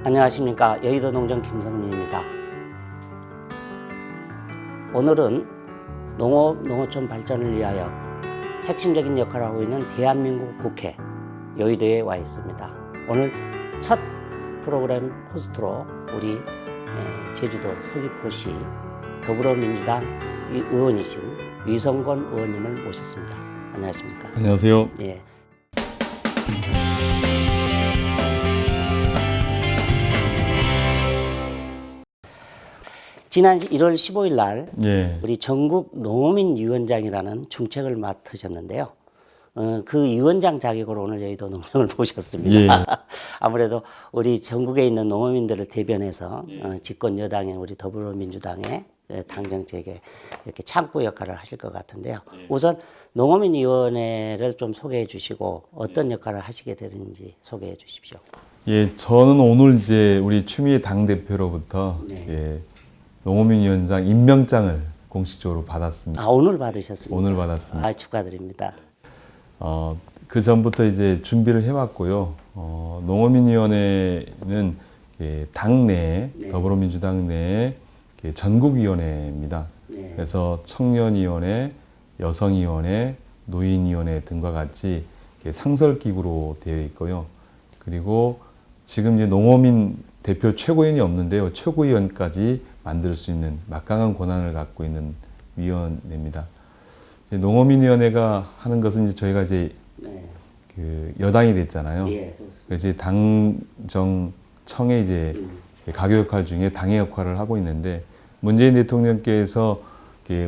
안녕하십니까. 여의도 농정 김성민입니다. 오늘은 농업, 농어촌 발전을 위하여 핵심적인 역할을 하고 있는 대한민국 국회 여의도에 와 있습니다. 오늘 첫 프로그램 호스트로 우리 제주도 서귀포시 더불어민주당 의원이신 위성권 의원님을 모셨습니다. 안녕하십니까. 안녕하세요. 예. 지난 1월 15일 날 우리 전국 농어민위원장이라는 중책을 맡으셨는데요. 그 위원장 자격으로 오늘 여의도 농정을 모셨습니다. 아무래도 우리 전국에 있는 농어민들을 대변해서 집권 여당인 우리 더불어민주당의 당정책에 이렇게 창구 역할을 하실 것 같은데요. 우선 농어민위원회를 좀 소개해 주시고 어떤 역할을 하시게 되는지 소개해 주십시오. 예, 저는 오늘 이제 우리 추미애 당대표로부터 농어민위원장 임명장을 공식적으로 받았습니다. 아, 오늘 받으셨습니까? 오늘 받았습니다. 아, 축하드립니다. 그 전부터 이제 준비를 해왔고요. 농어민위원회는 당내 더불어민주당 내에 전국위원회입니다. 그래서 청년위원회, 여성위원회, 노인위원회 등과 같이 상설기구로 되어 있고요. 그리고 지금 이제 농어민 대표 최고위원이 없는데요. 최고위원까지 만들 수 있는 막강한 권한을 갖고 있는 위원회입니다. 농어민위원회가 하는 것은 이제 저희가 이제 그 여당이 됐잖아요. 그래서 당정청의 이제 가교 역할 중에 당의 역할을 하고 있는데 문재인 대통령께서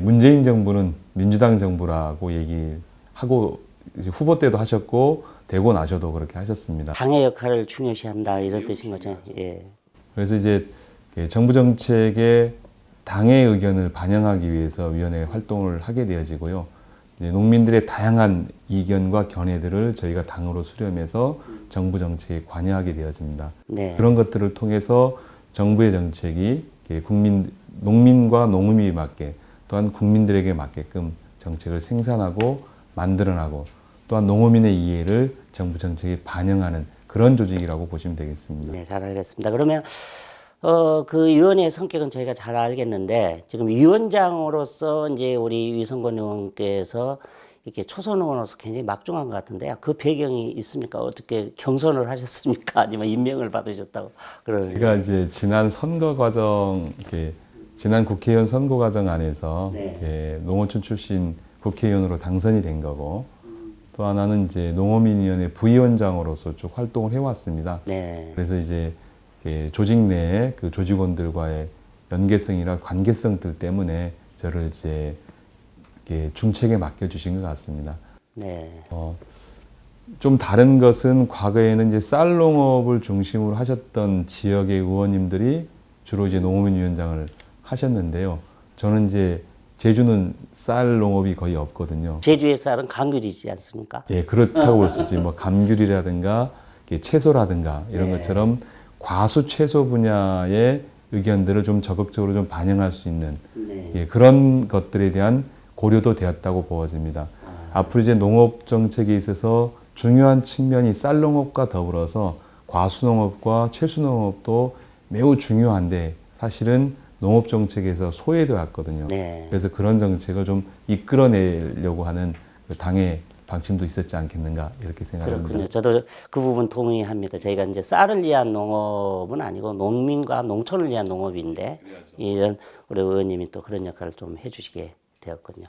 문재인 정부는 민주당 정부라고 얘기하고 후보 때도 하셨고 되고 나셔도 그렇게 하셨습니다. 당의 역할을 중요시한다 이런 뜻인 거죠. 예. 그래서 이제 정부 정책에 당의 의견을 반영하기 위해서 위원회 활동을 하게 되어지고요. 이제 농민들의 다양한 이견과 견해들을 저희가 당으로 수렴해서 정부 정책에 관여하게 되어집니다. 그런 것들을 통해서 정부의 정책이 농민과 농음이 맞게 또한 국민들에게 맞게끔 정책을 생산하고 만들어나고 또한 농어민의 이해를 정부 정책에 반영하는 그런 조직이라고 보시면 되겠습니다. 네, 잘 알겠습니다. 그러면 그 위원회의 성격은 저희가 잘 알겠는데 지금 위원장으로서 이제 우리 위성권 의원께서 이렇게 초선 의원으로서 굉장히 막중한 것 같은데요. 그 배경이 있습니까? 어떻게 경선을 하셨습니까? 아니면 임명을 받으셨다고 그러는? 제가 이제 지난 선거 과정, 지난 국회의원 선거 과정 안에서 농어촌 출신 국회의원으로 당선이 된 거고. 또 하나는 이제 농어민위원회 부위원장으로서 쭉 활동을 해왔습니다. 그래서 이제 조직 내에 그 조직원들과의 연계성이나 관계성들 때문에 저를 이제 중책에 맡겨주신 것 같습니다. 좀 다른 것은 과거에는 이제 쌀농업을 중심으로 하셨던 지역의 의원님들이 주로 이제 농어민위원장을 하셨는데요. 저는 이제 제주는 쌀 농업이 거의 없거든요. 제주의 쌀은 감귤이지 않습니까? 예, 그렇다고 볼 수 있지. 뭐 감귤이라든가 채소라든가 이런 것처럼 과수 채소 분야의 의견들을 좀 적극적으로 좀 반영할 수 있는 그런 것들에 대한 고려도 되었다고 보아집니다. 앞으로 이제 농업 정책에 있어서 중요한 측면이 쌀 농업과 더불어서 과수 농업과 채소 농업도 매우 중요한데 사실은 농업 정책에서 소외되어 왔거든요. 그래서 그런 정책을 좀 이끌어내려고 하는 당의 방침도 있었지 않겠는가 이렇게 생각합니다. 그렇군요. 저도 그 부분 동의합니다. 저희가 이제 쌀을 위한 농업은 아니고 농민과 농촌을 위한 농업인데 이런 우리 의원님이 또 그런 역할을 좀 해주시게 되었군요.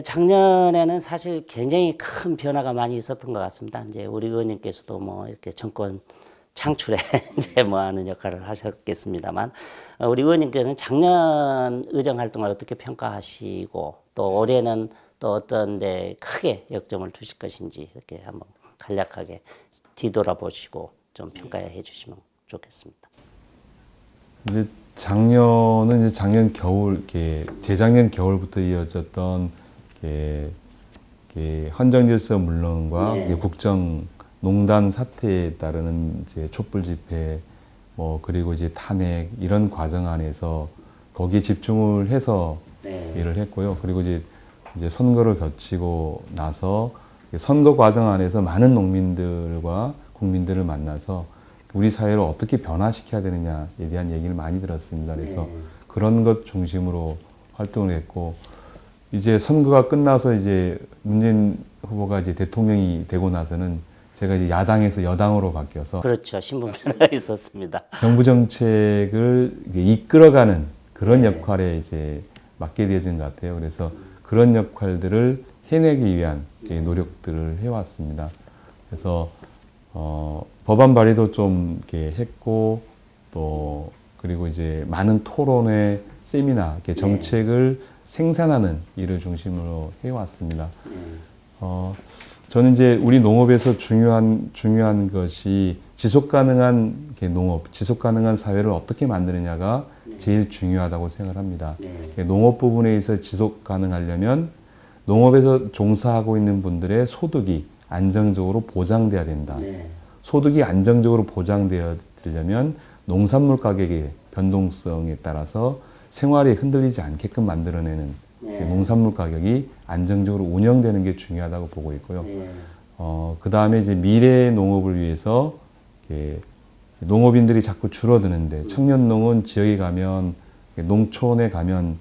작년에는 사실 굉장히 큰 변화가 많이 있었던 것 같습니다. 이제 우리 의원님께서도 뭐 이렇게 정권 창출에 이제 뭐 하는 역할을 하셨겠습니다만 우리 의원님께서는 작년 의정 활동을 어떻게 평가하시고 또 올해는 또 어떤 데 크게 역점을 두실 것인지 이렇게 한번 간략하게 뒤돌아보시고 좀 평가해 주시면 좋겠습니다. 이제 작년은 이제 작년 겨울, 재작년 겨울부터 이어졌던 헌정질서 물론과 국정 농단 사태에 따르는 이제 촛불 집회, 그리고 이제 탄핵 이런 과정 안에서 거기에 집중을 해서 일을 했고요. 그리고 이제 선거를 거치고 나서 선거 과정 안에서 많은 농민들과 국민들을 만나서 우리 사회를 어떻게 변화시켜야 되느냐에 대한 얘기를 많이 들었습니다. 그래서 그런 것 중심으로 활동을 했고, 이제 선거가 끝나서 이제 문재인 후보가 이제 대통령이 되고 나서는 제가 이제 야당에서 여당으로 바뀌어서 그렇죠. 신분 변화가 있었습니다. 정부 정책을 이끌어가는 그런 역할에 이제 맡게 되어진 것 같아요. 그래서 그런 역할들을 해내기 위한 노력들을 해왔습니다. 그래서 법안 발의도 좀 이렇게 했고, 또 그리고 이제 많은 토론회, 세미나, 이렇게 정책을 생산하는 일을 중심으로 해왔습니다. 저는 이제 우리 농업에서 중요한 것이 지속 가능한 농업, 지속 가능한 사회를 어떻게 만드느냐가 제일 중요하다고 생각을 합니다. 농업 부분에 있어 지속 가능하려면 농업에서 종사하고 있는 분들의 소득이 안정적으로 보장돼야 된다. 소득이 안정적으로 보장되려면 농산물 가격의 변동성에 따라서 생활이 흔들리지 않게끔 만들어내는 농산물 가격이 안정적으로 운영되는 게 중요하다고 보고 있고요. 그 다음에 이제 미래 농업을 위해서 농업인들이 자꾸 줄어드는데, 청년농은 지역에 가면, 농촌에 가면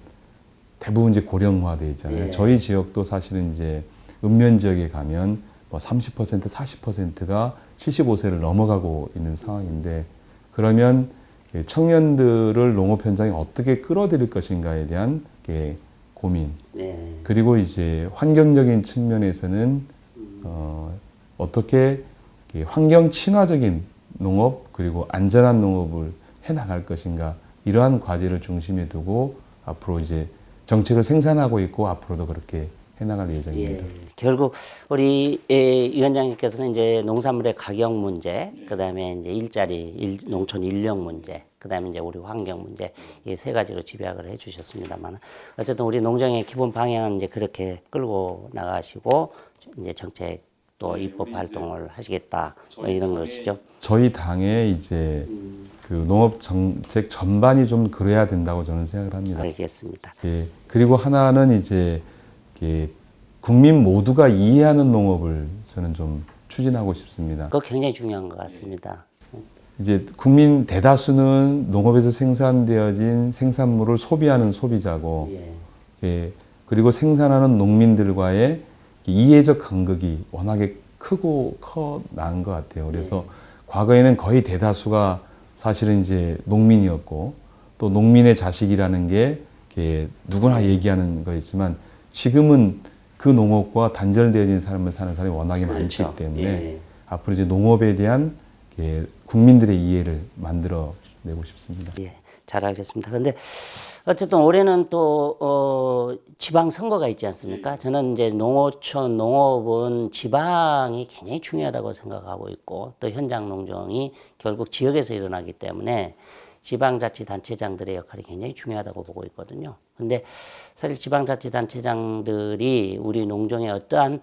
대부분 이제 고령화돼 있잖아요. 저희 지역도 사실은 이제 읍면 지역에 가면 뭐 30%, 40%가 75세를 넘어가고 있는 상황인데, 그러면 청년들을 농업 현장에 어떻게 끌어들일 것인가에 대한 고민. 그리고 이제 환경적인 측면에서는 어떻게 환경 친화적인 농업, 그리고 안전한 농업을 해 나갈 것인가, 이러한 과제를 중심에 두고 앞으로 이제 정책을 생산하고 있고, 앞으로도 그렇게 해 나갈 예정입니다. 결국 우리 위원장님께서는 이제 농산물의 가격 문제, 그다음에 이제 농촌 인력 문제, 그다음에 이제 우리 환경 문제, 이 세 가지로 집약을 해주셨습니다만, 어쨌든 우리 농정의 기본 방향은 이제 그렇게 끌고 나가시고 이제 정책 또 입법 활동을 하시겠다, 뭐 이런 것이죠. 저희 당에 이제 그 농업 정책 전반이 좀 그래야 된다고 저는 생각을 합니다. 알겠습니다. 그리고 하나는 이제 국민 모두가 이해하는 농업을 저는 좀 추진하고 싶습니다. 그거 굉장히 중요한 것 같습니다. 이제 국민 대다수는 농업에서 생산되어진 생산물을 소비하는 소비자고, 그리고 생산하는 농민들과의 이해적 간극이 워낙에 커 나은 것 같아요. 그래서 과거에는 거의 대다수가 사실은 이제 농민이었고, 또 농민의 자식이라는 게 누구나 얘기하는 거였지만, 지금은 그 농업과 단절되어진 삶을 사는 사람이 워낙에 많기 때문에 앞으로 이제 농업에 대한 국민들의 이해를 만들어내고 싶습니다. 잘 알겠습니다. 그런데 어쨌든 올해는 또 지방 선거가 있지 않습니까? 저는 이제 농어촌 농업은 지방이 굉장히 중요하다고 생각하고 있고, 또 현장 농정이 결국 지역에서 일어나기 때문에 지방자치단체장들의 역할이 굉장히 중요하다고 보고 있거든요. 근데 사실 지방자치단체장들이 우리 농정의 어떠한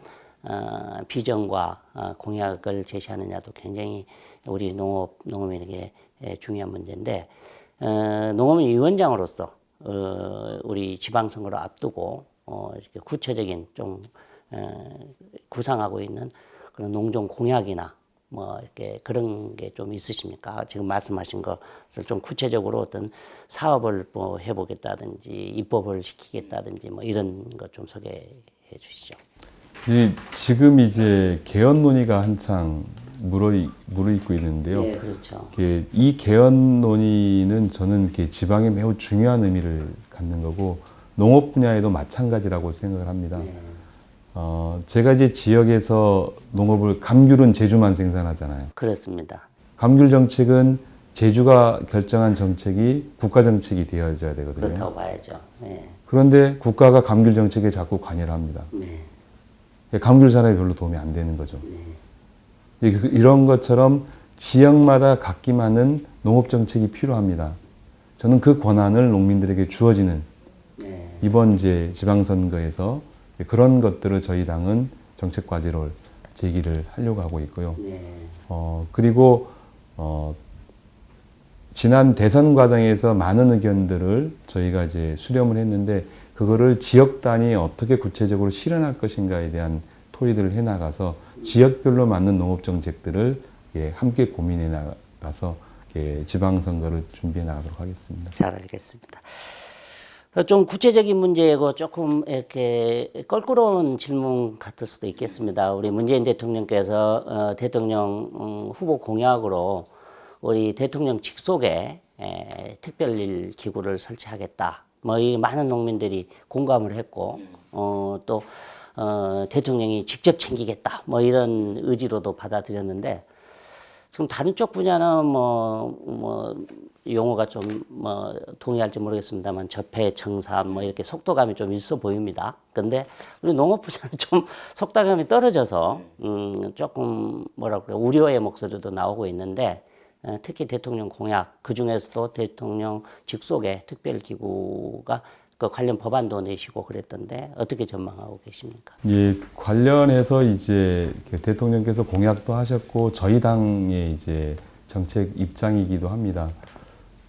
비전과 공약을 제시하느냐도 굉장히 우리 농업인에게 중요한 문제인데, 농업인 위원장으로서 우리 지방선거를 앞두고 이렇게 구체적인 좀 구상하고 있는 그런 농정 공약이나 뭐 이렇게 그런 게 좀 있으십니까? 지금 말씀하신 것을 좀 구체적으로 어떤 사업을 뭐 해보겠다든지 입법을 시키겠다든지 뭐 이런 것 좀 소개해 주시죠. 지금 이제 개헌 논의가 한창 무르익고 있는데요. 그렇죠. 이 개헌 논의는 저는 지방에 매우 중요한 의미를 갖는 거고, 농업 분야에도 마찬가지라고 생각을 합니다. 제가 이제 지역에서 농업을, 감귤은 제주만 생산하잖아요. 그렇습니다. 감귤 정책은 제주가 결정한 정책이 국가 정책이 되어져야 되거든요. 그렇다고 봐야죠. 그런데 국가가 감귤 정책에 자꾸 관여를 합니다. 감귤 산업에 별로 도움이 안 되는 거죠. 이런 것처럼 지역마다 갖기 많은 농업 정책이 필요합니다. 저는 그 권한을 농민들에게 주어지는 이번 이제 지방선거에서 그런 것들을 저희 당은 정책 과제로 제기를 하려고 하고 있고요. 그리고 지난 대선 과정에서 많은 의견들을 저희가 이제 수렴을 했는데, 그거를 지역 단위에 어떻게 구체적으로 실현할 것인가에 대한 토의들을 해나가서 지역별로 맞는 농업 정책들을 함께 고민해 가서 지방선거를 준비해 나가도록 하겠습니다. 잘 알겠습니다. 좀 구체적인 문제고 조금 이렇게 껄끄러운 질문 같을 수도 있겠습니다. 우리 문재인 대통령께서 대통령 후보 공약으로 우리 대통령 직속에 특별일 기구를 설치하겠다. 뭐 이 많은 농민들이 공감을 했고 또 대통령이 직접 챙기겠다. 뭐 이런 의지로도 받아들였는데 지금 다른 쪽 분야는 뭐 용어가 좀 뭐 동의할지 모르겠습니다만 적폐청산 뭐 이렇게 속도감이 좀 있어 보입니다. 근데 우리 농업 분야는 좀 속도감이 떨어져서 조금 뭐라 그래 우려의 목소리도 나오고 있는데 특히 대통령 공약 그 중에서도 대통령 직속의 특별기구가 그 관련 법안도 내시고 그랬던데 어떻게 전망하고 계십니까? 예, 관련해서 이제 대통령께서 공약도 하셨고 저희 당의 이제 정책 입장이기도 합니다.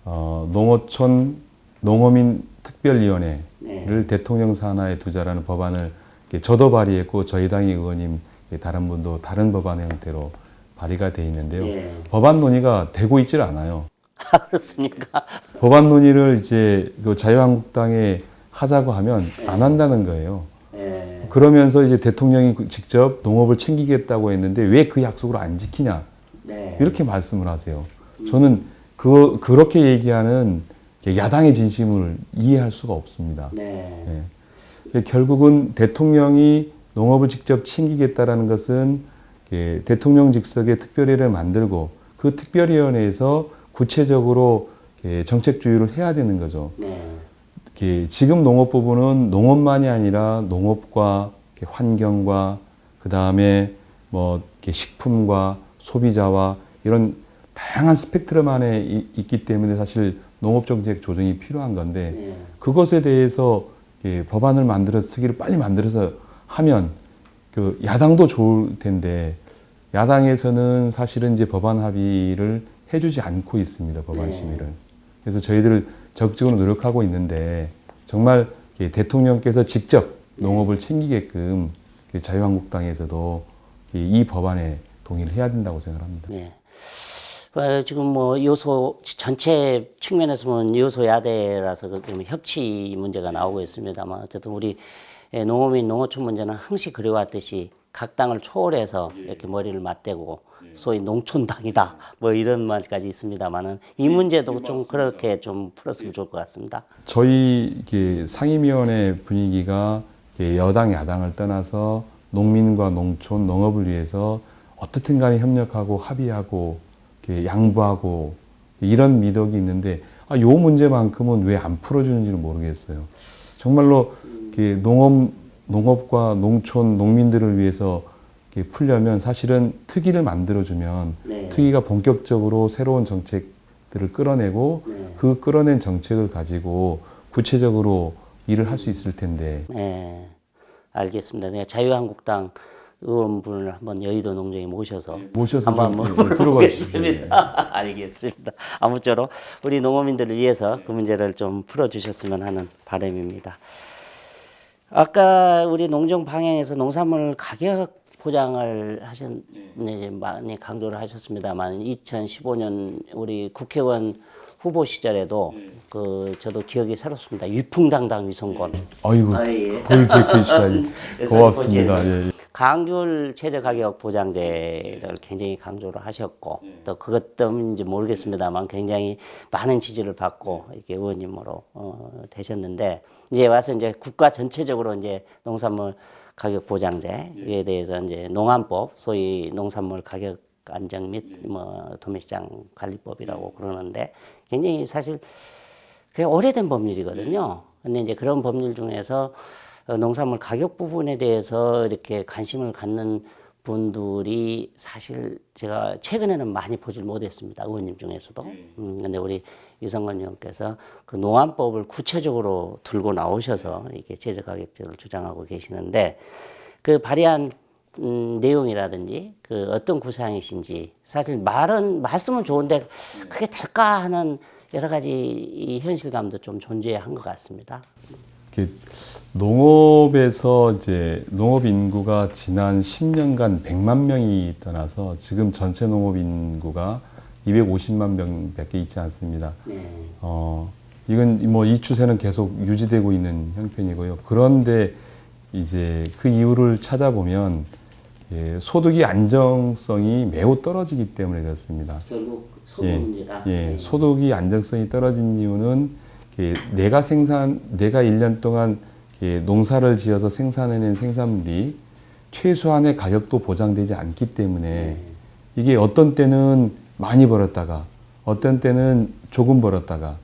농어촌 농어민 특별위원회를 네. 대통령 산하에 두자라는 법안을 저도 발의했고 저희 당의 의원님 다른 분도 다른 법안의 형태로 발의가 돼 있는데요. 네. 법안 논의가 되고 있질 않아요. 그렇습니까? 법안 논의를 이제 자유한국당에 하자고 하면 안 한다는 거예요. 네. 그러면서 이제 대통령이 직접 농업을 챙기겠다고 했는데 왜 그 약속을 안 지키냐? 네. 이렇게 말씀을 하세요. 저는 그렇게 얘기하는 야당의 진심을 이해할 수가 없습니다. 네. 네. 결국은 대통령이 농업을 직접 챙기겠다라는 것은 대통령 직속의 특별위를 만들고 그 특별위원회에서 구체적으로 정책 주의를 해야 되는 거죠. 네. 지금 농업 부분은 농업만이 아니라 농업과 환경과 그 다음에 뭐 식품과 소비자와 이런 다양한 스펙트럼 안에 있기 때문에 사실 농업정책 조정이 필요한 건데 네. 그것에 대해서 법안을 만들어서 특위를 빨리 만들어서 하면 그 야당도 좋을 텐데 야당에서는 사실은 이제 법안 합의를 해주지 않고 있습니다. 법안 심의를. 그래서 저희들 적극적으로 노력하고 있는데 정말 대통령께서 직접 농업을 챙기게끔 자유한국당에서도 이 법안에 동의를 해야 된다고 생각합니다. 네. 지금 뭐 요소 전체 측면에서 보면 요소야대라서 그렇게 협치 문제가 나오고 있습니다만 어쨌든 우리 농어민 농어촌 문제는 항시 그래왔듯이 각 당을 초월해서 이렇게 머리를 맞대고 소위 농촌당이다 뭐 이런 말까지 있습니다만은 이 문제도 좀 그렇게 좀 풀었으면 좋을 것 같습니다. 저희 상임위원회 분위기가 여당 야당을 떠나서 농민과 농촌 농업을 위해서 어떻든 간에 협력하고 합의하고 양보하고 이런 미덕이 있는데 요 문제만큼은 왜 안 풀어주는지는 모르겠어요. 정말로 농업과 농촌 농민들을 위해서 풀려면 사실은 특위를 만들어주면 네. 특위가 본격적으로 새로운 정책들을 끌어내고 네. 그 끌어낸 정책을 가지고 구체적으로 일을 할 수 있을 텐데. 네, 알겠습니다. 내가 자유한국당 의원분을 한번 여의도 농장에 모셔서 한번 물어보겠습니다. 알겠습니다. 아무쪼록 우리 농어민들을 위해서 그 문제를 좀 풀어주셨으면 하는 바람입니다. 아까 우리 농정 방향에서 농산물 가격 보장을 많이 강조를 하셨습니다만 2015년 우리 국회의원 후보 시절에도 저도 기억이 새롭습니다. 위풍당당 위성권. 아이고, 그걸 기억해 주시다니 고맙습니다. 예. 강귤 최저 가격 보장제를 굉장히 강조를 하셨고 또 그것 때문인지 모르겠습니다만 굉장히 많은 지지를 받고 이렇게 의원님으로 되셨는데 이제 와서 이제 국가 전체적으로 이제 농산물 가격 보장제에 대해서 이제 농안법 소위 농산물 가격 안정 및 뭐 도매시장 관리법이라고 그러는데 굉장히 사실 꽤 오래된 법률이거든요. 근데 이제 그런 법률 중에서 농산물 가격 부분에 대해서 이렇게 관심을 갖는 분들이 사실 제가 최근에는 많이 보질 못했습니다. 의원님 중에서도. 근데 우리 유성건 의원께서 그 농안법을 구체적으로 들고 나오셔서 이렇게 최저가격제를 주장하고 계시는데 그 발의한 내용이라든지 그 어떤 구상이신지 사실 말씀은 좋은데 그게 될까 하는 여러 가지 이 현실감도 좀 존재한 것 같습니다. 농업에서 이제 농업 인구가 지난 10년간 100만 명이 떠나서 지금 전체 농업 인구가 250만 병밖에 있지 않습니다. 네. 이건 뭐 이 추세는 계속 유지되고 있는 형편이고요. 그런데 이제 그 이유를 찾아보면 소득이 안정성이 매우 떨어지기 때문에 그렇습니다. 결국 소득 문제다. 네. 소득이 안정성이 떨어진 이유는 내가 1년 동안 농사를 지어서 생산해낸 생산물이 최소한의 가격도 보장되지 않기 때문에 이게 어떤 때는 많이 벌었다가 어떤 때는 조금 벌었다가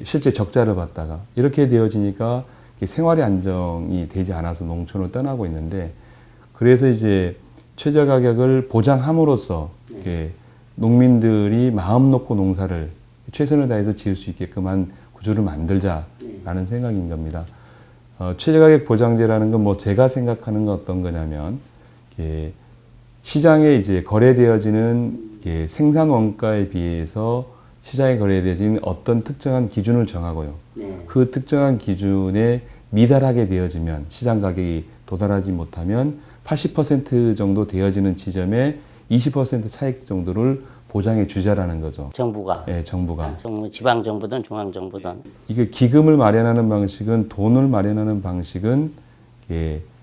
실제 적자를 봤다가 이렇게 되어지니까 생활의 안정이 되지 않아서 농촌을 떠나고 있는데, 그래서 이제 최저 가격을 보장함으로써 농민들이 마음 놓고 농사를 최선을 다해서 지을 수 있게끔 한 구조를 만들자라는 생각인 겁니다. 최저가격 보장제라는 건 뭐 제가 생각하는 건 어떤 거냐면, 시장에 이제 거래되어지는 생산 원가에 비해서 시장에 거래되어지는 어떤 특정한 기준을 정하고요. 그 특정한 기준에 미달하게 되어지면, 시장 가격이 도달하지 못하면 80% 정도 되어지는 지점에 20% 차익 정도를 보장해 주자라는 거죠. 정부가. 네, 정부가. 지방 정부든 중앙 정부든. 이게 기금을 마련하는 방식은, 돈을 마련하는 방식은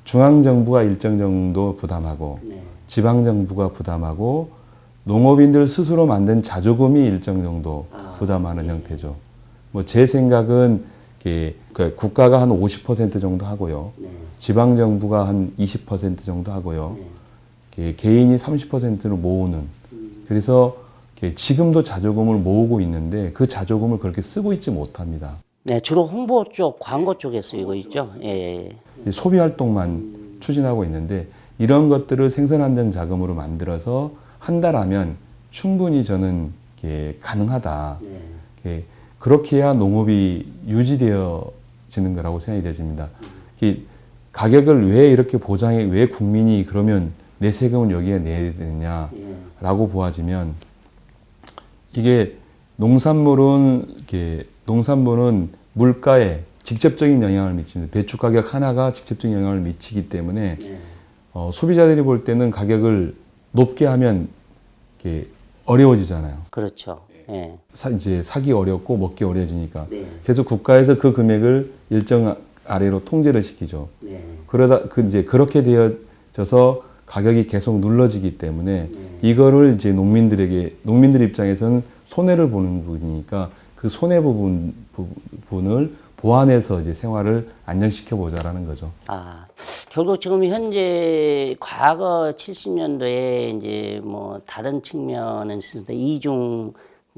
중앙 정부가 일정 정도 부담하고 지방 정부가 부담하고 농업인들 스스로 만든 자조금이 일정 정도 부담하는 형태죠. 뭐 제 생각은 국가가 한 50% 정도 하고요. 지방 정부가 한 20% 정도 하고요. 개인이 30%를 모으는. 그래서 지금도 자조금을 모으고 있는데 그 자조금을 그렇게 쓰고 있지 못합니다. 네, 주로 홍보 쪽, 광고 쪽에 쓰이고 있죠. 예. 소비 활동만 추진하고 있는데, 이런 것들을 생산 안정 자금으로 만들어서 한다라면 충분히 저는 가능하다. 그렇게 해야 농업이 유지되어지는 거라고 생각이 되집니다. 가격을 왜 이렇게 보장해, 왜 국민이 그러면 내 세금을 여기에 내야 되느냐라고 보아지면, 이게 농산물은 물가에 직접적인 영향을 미칩니다. 배추 가격 하나가 직접적인 영향을 미치기 때문에 소비자들이 볼 때는 가격을 높게 하면 어려워지잖아요. 그렇죠. 예. 이제 사기 어렵고 먹기 어려워지니까. 그래서 국가에서 그 금액을 일정 아래로 통제를 시키죠. 그러다 이제 그렇게 되어져서 가격이 계속 눌러지기 때문에 이거를 이제 농민들 입장에서는 손해를 보는 부분이니까 그 손해 부분을 보완해서 이제 생활을 안정시켜 보자라는 거죠. 결국 지금 현재 과거 70년도에 이제 뭐 다른 측면은 있었는데 이중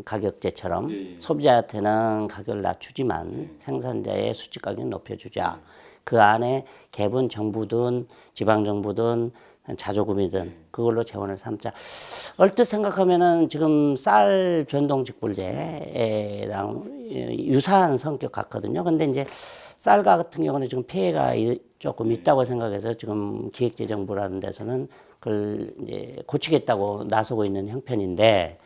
가격제처럼 소비자한테는 가격을 낮추지만 생산자의 수직 가격을 높여주자. 그 안에 개분 정부든 지방 정부든 자조금이든 그걸로 재원을 삼자. 얼뜻 생각하면은 지금 쌀 변동직불제랑 유사한 성격 같거든요. 근데 이제 쌀 같은 경우는 지금 폐해가 조금 있다고 생각해서 지금 기획재정부라는 데서는 그걸 이제 고치겠다고 나서고 있는 형편인데,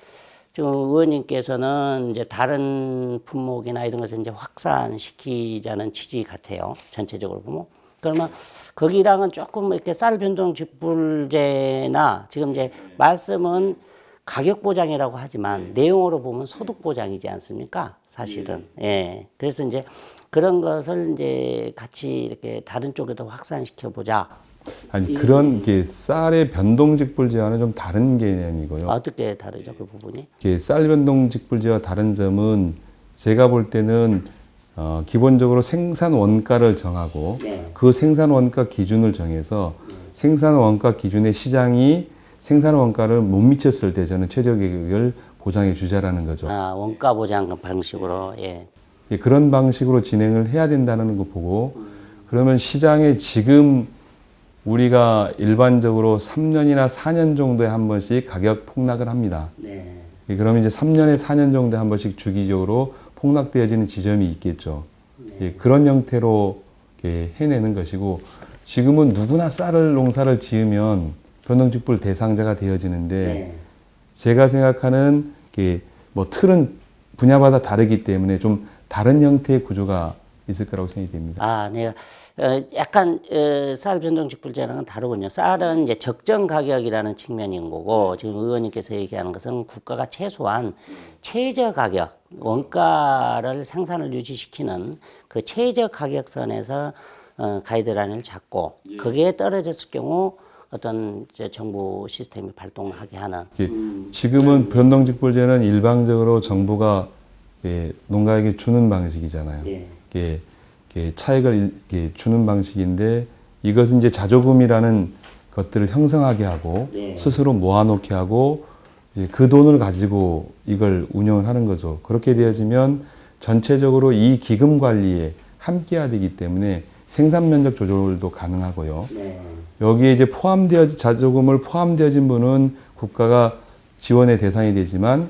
지금 의원님께서는 이제 다른 품목이나 이런 것을 이제 확산시키자는 취지 같아요. 전체적으로 보면. 그러면 거기랑은 조금 이렇게 쌀 변동 직불제나 지금 이제 말씀은 가격 보장이라고 하지만 내용으로 보면 소득 보장이지 않습니까? 사실은. 예. 그래서 이제 그런 것을 이제 같이 이렇게 다른 쪽에도 확산시켜 보자. 아니, 그런 쌀의 변동직불제와는 좀 다른 개념이고요. 어떻게 다르죠, 그 부분이? 쌀 변동직불제와 다른 점은 제가 볼 때는 기본적으로 생산 원가를 정하고 그 생산 원가 기준을 정해서 생산 원가 기준의 시장이 생산 원가를 못 미쳤을 때 저는 최저 가격을 보장해 주자라는 거죠. 원가 보장 방식으로. 그런 방식으로 진행을 해야 된다는 거 보고, 그러면 시장에 지금 우리가 일반적으로 3년이나 4년 정도에 한 번씩 가격 폭락을 합니다. 그러면 이제 3년에 4년 정도에 한 번씩 주기적으로 폭락되어지는 지점이 있겠죠. 그런 형태로 해내는 것이고, 지금은 누구나 쌀을 농사를 지으면 변동직불 대상자가 되어지는데, 제가 생각하는 뭐 틀은 분야마다 다르기 때문에 좀 다른 형태의 구조가 있을 거라고 생각이 됩니다. 내가 약간 쌀 변동직불제랑은 다르군요. 쌀은 이제 적정 가격이라는 측면인 거고 지금 의원님께서 얘기하는 것은 국가가 최소한 최저 가격, 원가를 생산을 유지시키는 그 최저 가격선에서 가이드라인을 잡고 거기에 떨어졌을 경우 어떤 이제 정부 시스템이 발동하게 하는. 지금은 변동직불제는 일방적으로 정부가 농가에게 주는 방식이잖아요. 이게 차익을 주는 방식인데 이것은 이제 자조금이라는 것들을 형성하게 하고 스스로 모아놓게 하고 이제 그 돈을 가지고 이걸 운영을 하는 거죠. 그렇게 되어지면 전체적으로 이 기금 관리에 함께해야 되기 때문에 생산 면적 조절도 가능하고요. 여기에 이제 자조금을 포함되어진 분은 국가가 지원의 대상이 되지만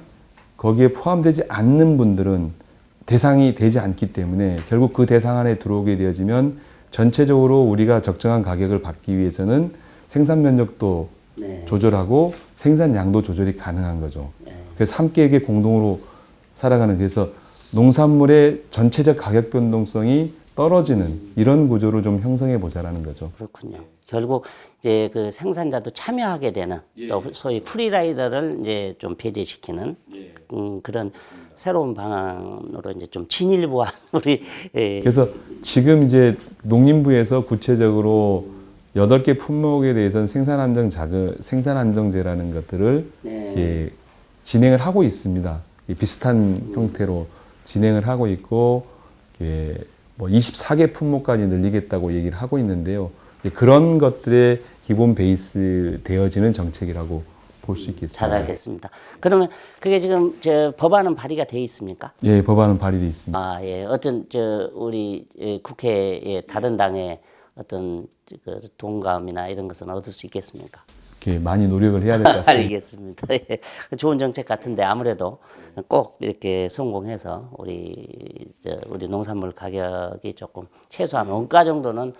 거기에 포함되지 않는 분들은 대상이 되지 않기 때문에 결국 그 대상 안에 들어오게 되어지면 전체적으로 우리가 적정한 가격을 받기 위해서는 생산 면적도 조절하고 생산량도 조절이 가능한 거죠. 그래서 함께 이게 공동으로 살아가는, 그래서 농산물의 전체적 가격 변동성이 떨어지는 이런 구조를 좀 형성해 보자라는 거죠. 그렇군요. 결국 이제 그 생산자도 참여하게 되는 또 소위 프리라이더를 이제 좀 배제시키는 그런 새로운 방안으로 이제 좀 진일보한 우리 그래서 지금 이제 농림부에서 구체적으로 8개 품목에 대해서는 생산 안정제라는 것들을 진행을 하고 있습니다. 비슷한 형태로 진행을 하고 있고 뭐 24개 품목까지 늘리겠다고 얘기를 하고 있는데요. 그런 것들의 기본 베이스 되어지는 정책이라고 볼 수 있겠습니다. 잘 알겠습니다. 그러면 그게 지금 법안은 발의가 돼 있습니까? 예, 법안은 발의돼 있습니다. 아, 예. 어떤 우리 국회의 다른 당의 어떤 그 동감이나 이런 것은 얻을 수 있겠습니까? 이렇게 많이 노력을 해야 될 것 같습니다. 알겠습니다. 예. 좋은 정책 같은데 아무래도 꼭 이렇게 성공해서 우리 농산물 가격이 조금 최소한 원가 정도는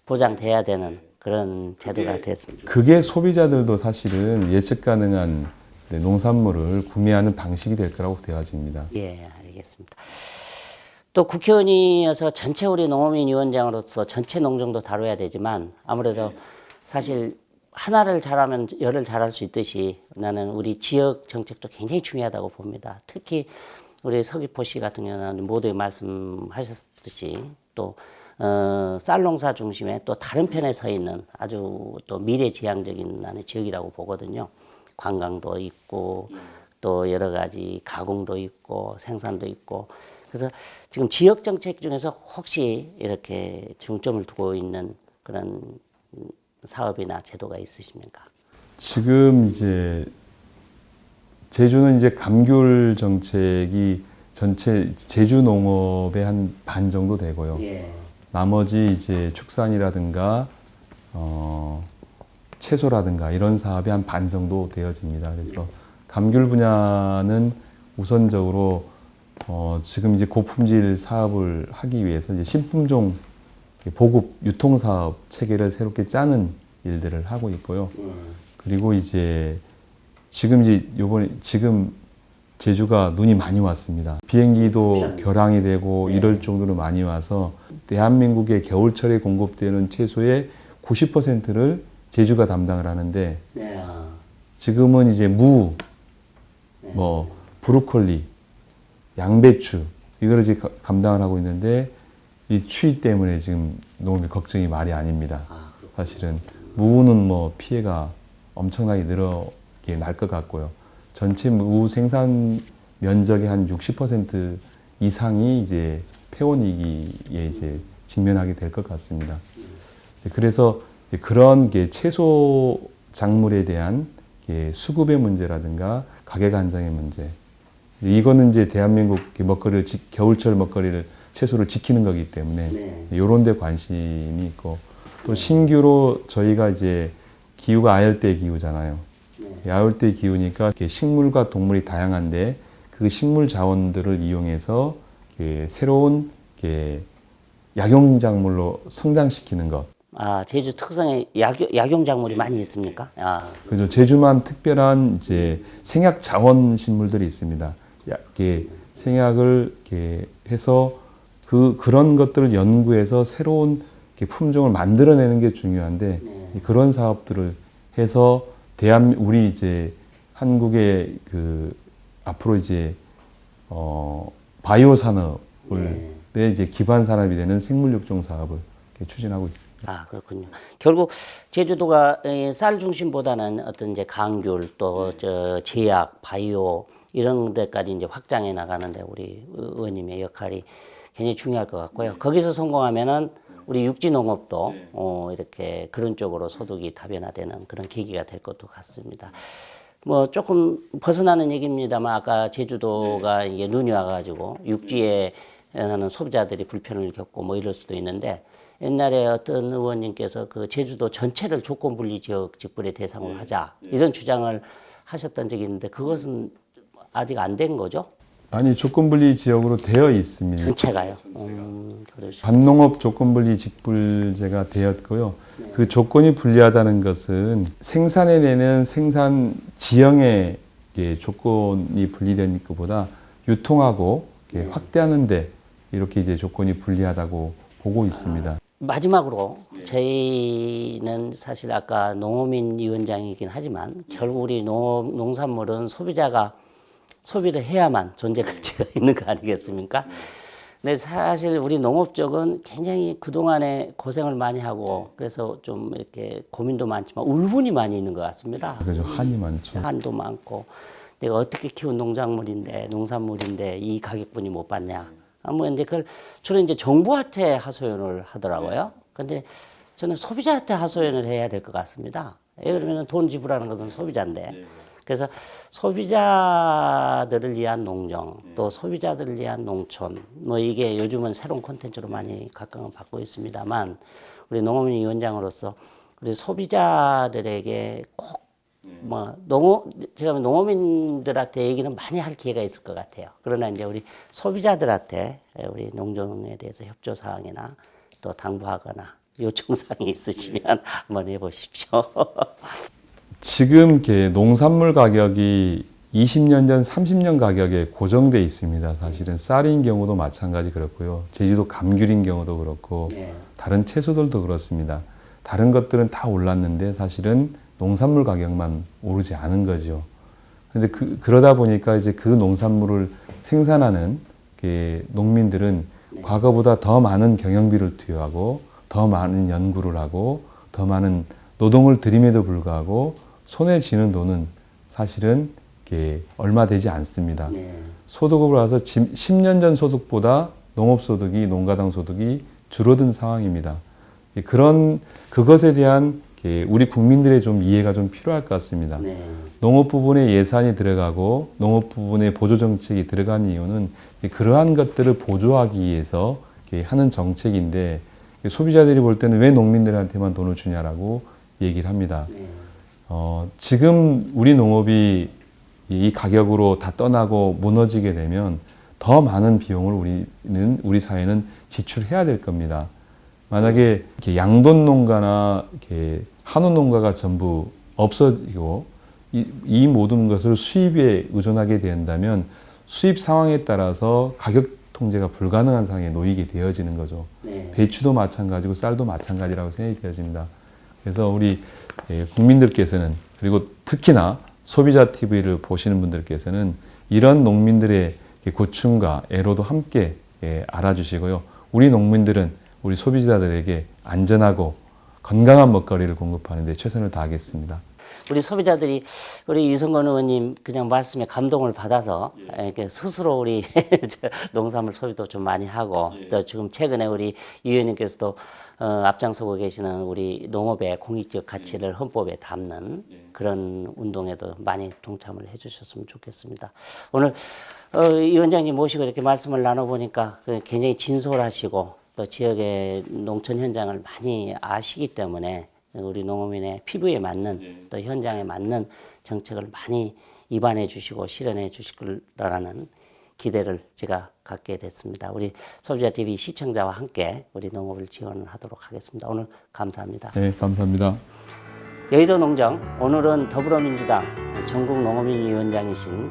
보장돼야 되는 그런 제도가 됐습니다. 그게 소비자들도 사실은 예측 가능한 농산물을 구매하는 방식이 될 거라고 되어집니다. 예, 알겠습니다. 또 국회의원이어서 전체 우리 농어민위원장으로서 전체 농정도 다뤄야 되지만 아무래도 사실 하나를 잘하면 열을 잘할 수 있듯이 나는 우리 지역 정책도 굉장히 중요하다고 봅니다. 특히 우리 서귀포 시 같은 경우는 모두 말씀하셨듯이 또 쌀농사 중심의 또 다른 편에 서 있는 아주 또 미래지향적인 나는 지역이라고 보거든요. 관광도 있고 또 여러 가지 가공도 있고 생산도 있고 그래서 지금 지역 정책 중에서 혹시 이렇게 중점을 두고 있는 그런 사업이나 제도가 있으십니까? 지금 이제 제주는 이제 감귤 정책이 전체 제주 농업의 한 반 정도 되고요. 나머지 이제 축산이라든가 채소라든가 이런 사업이 한 반 정도 되어집니다. 그래서 감귤 분야는 우선적으로 지금 이제 고품질 사업을 하기 위해서 이제 신품종 보급 유통 사업 체계를 새롭게 짜는 일들을 하고 있고요. 그리고 이제 지금 제주가 눈이 많이 왔습니다. 비행기도 결항이 되고 이럴 정도로 많이 와서 대한민국의 겨울철에 공급되는 채소의 90%를 제주가 담당을 하는데 지금은 이제 무, 뭐 브로콜리, 양배추 이거를 이제 감당을 하고 있는데 이 추위 때문에 지금 농업이 걱정이 말이 아닙니다. 사실은 무는 뭐 피해가 엄청나게 늘어게 날 것 같고요. 전체 무 생산 면적의 한 60% 이상이 이제 폐원위기에 이제 직면하게 될 것 같습니다. 그래서 그런 채소 작물에 대한 수급의 문제라든가 가격 안정의 문제, 이거는 이제 대한민국 겨울철 먹거리를 채소를 지키는 거기 때문에 이런 데 관심이 있고 또 신규로 저희가 이제 기후가 아열대 기후잖아요. 아열대 기후니까 식물과 동물이 다양한데 그 식물 자원들을 이용해서 새로운 약용작물로 성장시키는 것. 아, 제주 특성에 약용작물이 많이 있습니까? 그죠. 제주만 특별한 이제 생약 자원 식물들이 있습니다. 생약을 해서 그런 것들을 연구해서 새로운 이렇게 품종을 만들어내는 게 중요한데 그런 사업들을 해서 우리 이제 한국의 그 앞으로 이제 바이오 산업을 내 이제 기반 산업이 되는 생물육종 사업을 이렇게 추진하고 있습니다. 아, 그렇군요. 결국 제주도가 쌀 중심보다는 어떤 이제 강귤 또 저 제약, 바이오 이런 데까지 이제 확장해 나가는데 우리 의원님의 역할이 굉장히 중요할 것 같고요. 거기서 성공하면은 우리 육지 농업도 이렇게 그런 쪽으로 소득이 다변화되는 그런 계기가 될 것도 같습니다. 뭐 조금 벗어나는 얘기입니다만 아까 제주도가 이게 눈이 와가지고 육지에 하는 소비자들이 불편을 겪고 뭐 이럴 수도 있는데 옛날에 어떤 의원님께서 그 제주도 전체를 조건분리 지역 직불의 대상으로 하자 이런 주장을 하셨던 적이 있는데 그것은 아직 안 된 거죠? 아니 조건분리 지역으로 되어 있습니다. 전체가요. 그러시죠. 반농업 조건분리 직불제가 되었고요. 그 조건이 불리하다는 것은 생산해내는 생산 지형의 조건이 분리된 것보다 유통하고 확대하는데 이렇게 이제 조건이 불리하다고 보고 있습니다. 마지막으로 저희는 사실 아까 농어민 위원장이긴 하지만 결국 우리 농산물은 소비자가 소비를 해야만 존재 가치가 있는 거 아니겠습니까? 근데 사실 우리 농업 쪽은 굉장히 그동안에 고생을 많이 하고 그래서 좀 이렇게 고민도 많지만 울분이 많이 있는 것 같습니다. 그래서 한이 많죠. 한도 많고 내가 어떻게 키운 농작물인데 농산물인데 이 가격분이 못 받냐. 뭐 근데 그걸 주로 이제 정부한테 하소연을 하더라고요. 근데 저는 소비자한테 하소연을 해야 될 것 같습니다. 왜 그러면 돈 지불하는 것은 소비자인데. 그래서 소비자들을 위한 농정, 또 소비자들을 위한 농촌, 뭐 이게 요즘은 새로운 콘텐츠로 많이 각광을 받고 있습니다만 우리 농어민 위원장으로서 우리 소비자들에게 꼭 제가 농어민들한테 얘기는 많이 할 기회가 있을 것 같아요. 그러나 이제 우리 소비자들한테 우리 농정에 대해서 협조 사항이나 또 당부하거나 요청 사항이 있으시면 한번 해보십시오. 지금 농산물 가격이 20년 전, 30년 가격에 고정돼 있습니다. 사실은 쌀인 경우도 마찬가지 그렇고요. 제주도 감귤인 경우도 그렇고 다른 채소들도 그렇습니다. 다른 것들은 다 올랐는데 사실은 농산물 가격만 오르지 않은 거죠. 그런데 그러다 보니까 이제 그 농산물을 생산하는 농민들은 과거보다 더 많은 경영비를 투여하고 더 많은 연구를 하고 더 많은 노동을 들임에도 불구하고 손에 쥐는 돈은 사실은 얼마 되지 않습니다. 소득으로 봐서 10년 전 소득보다 농업소득이, 농가당 소득이 줄어든 상황입니다. 그것에 대한 우리 국민들의 좀 이해가 좀 필요할 것 같습니다. 농업 부분에 예산이 들어가고 농업 부분에 보조 정책이 들어간 이유는 그러한 것들을 보조하기 위해서 하는 정책인데 소비자들이 볼 때는 왜 농민들한테만 돈을 주냐라고 얘기를 합니다. 지금 우리 농업이 이 가격으로 다 떠나고 무너지게 되면 더 많은 비용을 우리 사회는 지출해야 될 겁니다. 만약에 양돈 농가나 한우 농가가 전부 없어지고 이 모든 것을 수입에 의존하게 된다면 수입 상황에 따라서 가격 통제가 불가능한 상황에 놓이게 되어지는 거죠. 배추도 마찬가지고 쌀도 마찬가지라고 생각이 되어집니다. 그래서 우리 국민들께서는 그리고 특히나 소비자 TV를 보시는 분들께서는 이런 농민들의 고충과 애로도 함께 알아주시고요. 우리 농민들은 우리 소비자들에게 안전하고 건강한 먹거리를 공급하는 데 최선을 다하겠습니다. 우리 소비자들이 우리 이성건 의원님 그냥 말씀에 감동을 받아서 이렇게 스스로 우리 농산물 소비도 좀 많이 하고 또 지금 최근에 우리 이 의원님께서도 앞장서고 계시는 우리 농업의 공익적 가치를 헌법에 담는 그런 운동에도 많이 동참을 해주셨으면 좋겠습니다. 오늘 이 위원장님 모시고 이렇게 말씀을 나눠보니까 굉장히 진솔하시고 또 지역의 농촌 현장을 많이 아시기 때문에 우리 농어민의 피부에 맞는 또 현장에 맞는 정책을 많이 입안해 주시고 실현해 주실 거라는 기대를 제가 갖게 됐습니다. 우리 소비자TV 시청자와 함께 우리 농업을 지원을 하도록 하겠습니다. 오늘 감사합니다. 네, 감사합니다. 여의도 농정, 오늘은 더불어민주당 전국농어민위원장이신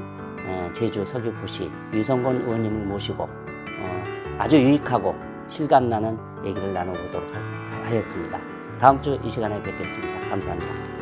제주 서귀포시 유성건 의원님을 모시고 아주 유익하고 실감나는 얘기를 나눠보도록 하였습니다. 다음 주 이 시간에 뵙겠습니다. 감사합니다.